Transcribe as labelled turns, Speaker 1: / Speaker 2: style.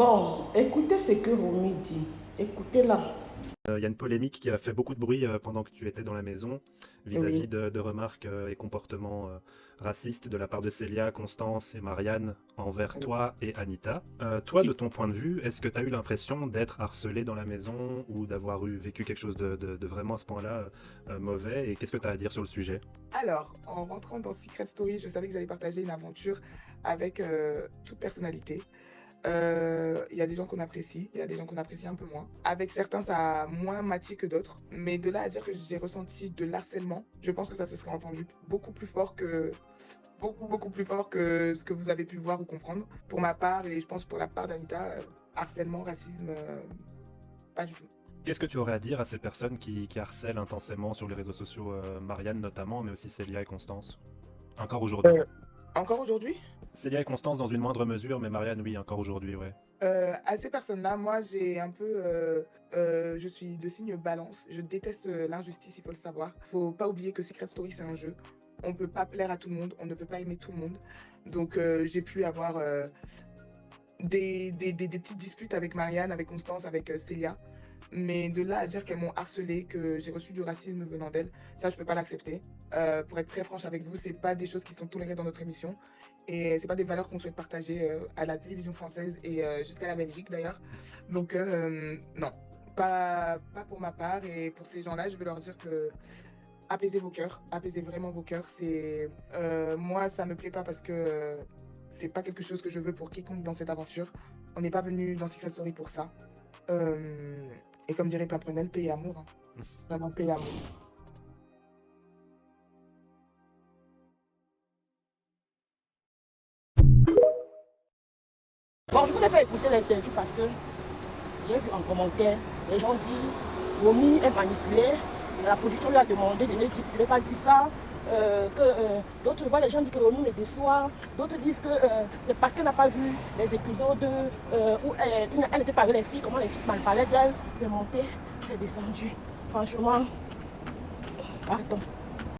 Speaker 1: Bon, écoutez ce que Romy dit. Écoutez-la.
Speaker 2: Il y a une polémique qui a fait beaucoup de bruit pendant que tu étais dans la maison vis-à-vis
Speaker 1: Oui.
Speaker 2: de remarques et comportements racistes de la part de Célia, Constance et Marianne envers toi et Anita. Toi, de ton point de vue, est-ce que tu as eu l'impression d'être harcelé dans la maison ou d'avoir vécu quelque chose de vraiment à ce point-là mauvais? Et qu'est-ce que tu as à dire sur le sujet?
Speaker 3: Alors, en rentrant dans Secret Story, je savais que j'allais partager une aventure avec toute personnalité. Il y a des gens qu'on apprécie, il y a des gens qu'on apprécie un peu moins. Avec certains, ça a moins matché que d'autres. Mais de là à dire que j'ai ressenti de l'harcèlement, je pense que ça se serait entendu beaucoup plus fort que beaucoup plus fort que ce que vous avez pu voir ou comprendre. Pour ma part, et je pense pour la part d'Anita, harcèlement, racisme, pas du tout.
Speaker 2: Qu'est-ce que tu aurais à dire à ces personnes qui harcèlent intensément sur les réseaux sociaux, Marianne notamment, mais aussi Célia et Constance? Encore aujourd'hui.
Speaker 3: Euh, Encore aujourd'hui,
Speaker 2: Célia et Constance dans une moindre mesure, mais Marianne, oui, encore aujourd'hui, ouais.
Speaker 3: à ces personnes-là, moi, j'ai un peu, je suis de signe balance. Je déteste l'injustice, il faut le savoir. Faut pas oublier que Secret Story, c'est un jeu. On peut pas plaire à tout le monde, on ne peut pas aimer tout le monde. Donc, j'ai pu avoir des petites disputes avec Marianne, avec Constance, avec Célia. Mais de là à dire qu'elles m'ont harcelé, que j'ai reçu du racisme venant d'elles, ça, je peux pas l'accepter. Pour être très franche avec vous, c'est pas des choses qui sont tolérées dans notre émission. Et c'est pas des valeurs qu'on souhaite partager à la télévision française et jusqu'à la Belgique d'ailleurs. Donc, non, pas pour ma part. Et pour ces gens-là, je veux leur dire que apaisez vos cœurs, apaisez vraiment vos cœurs. Moi, ça me plaît pas parce que c'est pas quelque chose que je veux pour quiconque dans cette aventure. On n'est pas venu dans Secret Story pour ça. Euh, et comme dirait Pimprenel, paix et amour, hein. Vraiment paix et amour.
Speaker 1: Bon, je voulais faire écouter l'interview parce que j'ai vu en commentaire, les gens disent Romy est manipulée. La production lui a demandé de ne dire pas dit ça. D'autres voient les gens disent que Romy me déçoit. D'autres disent que c'est parce qu'elle n'a pas vu les épisodes où elle n'était pas avec les filles, comment les filles mal parlaient d'elle. C'est monté, c'est descendu. Franchement, pardon.